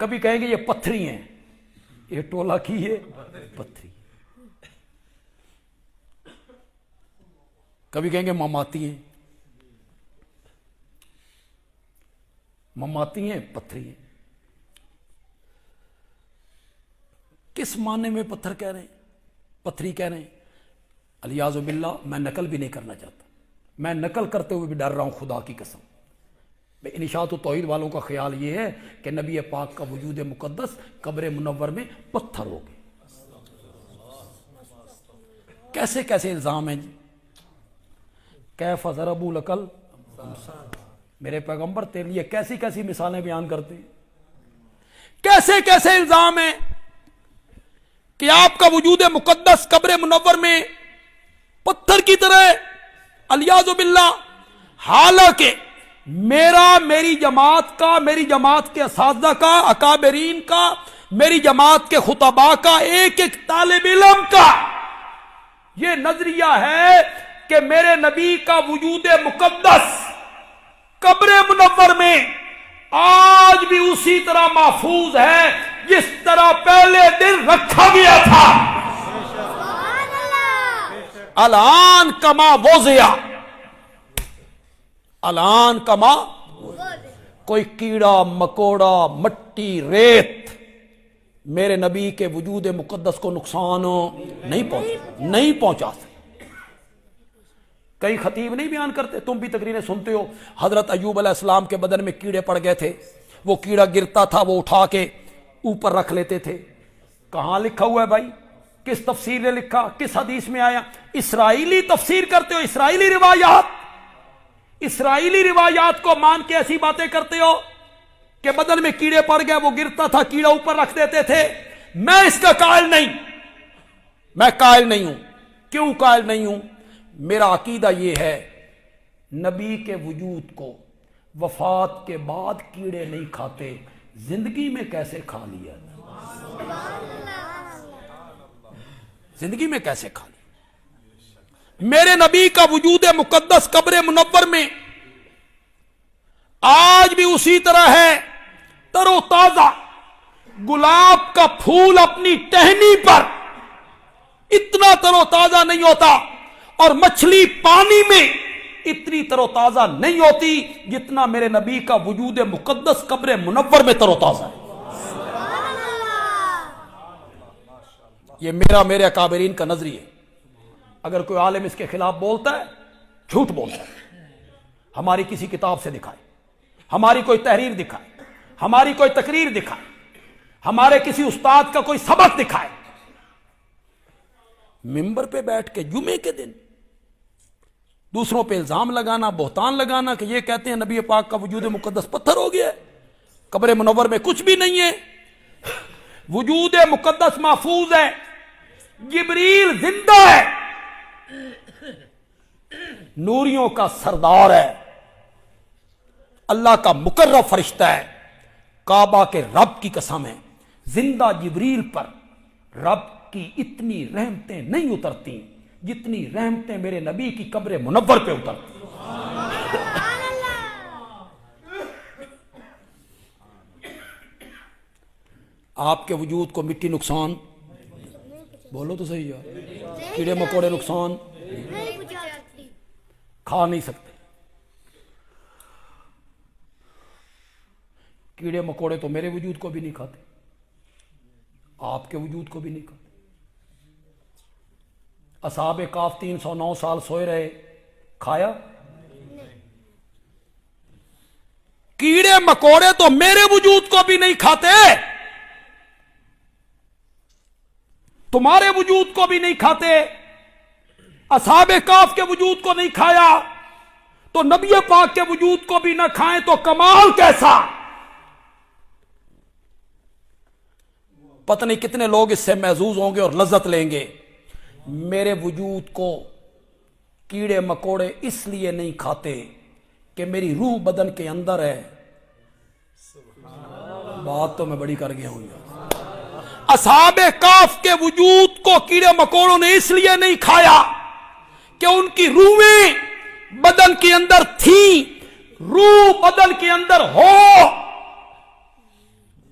کبھی کہیں گے یہ پتھری ہیں، یہ ٹولہ کی یہ پتھری، کبھی کہیں گے مماتی ہیں، مماتی ہیں پتھری ہیں۔ کس معنی میں پتھر کہہ رہے ہیں، پتھری کہہ رہے ہیں؟ الیاذ باللہ، میں نقل بھی نہیں کرنا چاہتا، میں نقل کرتے ہوئے بھی ڈر رہا ہوں خدا کی قسم۔ انشاءت و توحید والوں کا خیال یہ ہے کہ نبی پاک کا وجود مقدس قبر منور میں پتھر ہو گئے۔ کیسے کیسے الزام ہیں جی؟ کیف ضربوا لک الامثال، میرے پیغمبر تیرے لیے کیسی کیسی مثالیں بیان کرتے ہیں، کیسے کیسے الزام ہیں کہ آپ کا وجود مقدس قبر منور میں پتھر کی طرح ہے، الیاذ باللہ۔ حالانکہ میری جماعت کا، میری جماعت کے اساتذہ کا، اکابرین کا، میری جماعت کے خطباء کا، ایک ایک طالب علم کا یہ نظریہ ہے کہ میرے نبی کا وجود مقدس قبر منور میں آج بھی اسی طرح محفوظ ہے جس طرح پہلے دن رکھا گیا تھا۔ الان کما وضع، الان کما، کوئی کیڑا مکوڑا مٹی ریت میرے نبی کے وجود مقدس کو نقصان نہیں پہنچا سکتے۔ کئی خطیب نہیں بیان کرتے، تم بھی تقریریں سنتے ہو، حضرت ایوب علیہ السلام کے بدن میں کیڑے پڑ گئے تھے، وہ کیڑا گرتا تھا وہ اٹھا کے اوپر رکھ لیتے تھے۔ کہاں لکھا ہوا ہے بھائی؟ کس تفسیر نے لکھا؟ کس حدیث میں آیا؟ اسرائیلی تفسیر کرتے ہو، اسرائیلی روایات، اسرائیلی روایات کو مان کے ایسی باتیں کرتے ہو کہ بدن میں کیڑے پڑ گئے، وہ گرتا تھا، کیڑا اوپر رکھ دیتے تھے۔ میں اس کا قائل نہیں، میں قائل نہیں ہوں۔ کیوں قائل نہیں ہوں؟ میرا عقیدہ یہ ہے نبی کے وجود کو وفات کے بعد کیڑے نہیں کھاتے، زندگی میں کیسے کھا لیا، زندگی میں کیسے کھا لیا۔ میرے نبی کا وجود مقدس قبر منور میں آج بھی اسی طرح ہے، تر و تازہ۔ گلاب کا پھول اپنی ٹہنی پر اتنا تر و تازہ نہیں ہوتا، اور مچھلی پانی میں اتنی تر و تازہ نہیں ہوتی جتنا میرے نبی کا وجود مقدس قبر منور میں تر و تازہ ہے۔ یہ میرے اکابرین کا نظریہ ہے۔ اگر کوئی عالم اس کے خلاف بولتا ہے، جھوٹ بولتا ہے۔ ہماری کسی کتاب سے دکھائے، ہماری کوئی تحریر دکھائے، ہماری کوئی تقریر دکھائے، ہمارے کسی استاد کا کوئی سبق دکھائے۔ ممبر پہ بیٹھ کے جمعے کے دن دوسروں پہ الزام لگانا، بہتان لگانا کہ یہ کہتے ہیں نبی پاک کا وجود مقدس پتھر ہو گیا ہے، قبر منور میں کچھ بھی نہیں ہے، وجود مقدس محفوظ ہے، جبریل زندہ ہے، نوریوں کا سردار ہے، اللہ کا مقرب فرشتہ ہے، کعبہ کے رب کی قسم ہے، زندہ جبریل پر رب کی اتنی رحمتیں نہیں اترتی جتنی رحمتیں میرے نبی کی قبر منور پہ اترتی۔ آپ کے وجود کو مٹی نقصان، بولو تو صحیح یار، کیڑے مکوڑے نقصان کھا نہیں سکتے۔ کیڑے مکوڑے تو میرے وجود کو بھی نہیں کھاتے، آپ کے وجود کو بھی نہیں کھاتے۔ اصحاب کاف 309 سال سوئے رہے، کھایا؟ کیڑے مکوڑے تو میرے وجود کو بھی نہیں کھاتے، تمہارے وجود کو بھی نہیں کھاتے، اصحاب کاف کے وجود کو نہیں کھایا تو نبی پاک کے وجود کو بھی نہ کھائیں تو کمال کیسا؟ پتہ نہیں کتنے لوگ اس سے محظوظ ہوں گے اور لذت لیں گے۔ میرے وجود کو کیڑے مکوڑے اس لیے نہیں کھاتے کہ میری روح بدن کے اندر ہے۔ بات تو میں بڑی کر گیا ہوں۔ اصحاب کاف کے وجود کو کیڑے مکوڑوں نے اس لیے نہیں کھایا کہ ان کی روحیں بدن کے اندر تھیں، روح بدن کے اندر ہو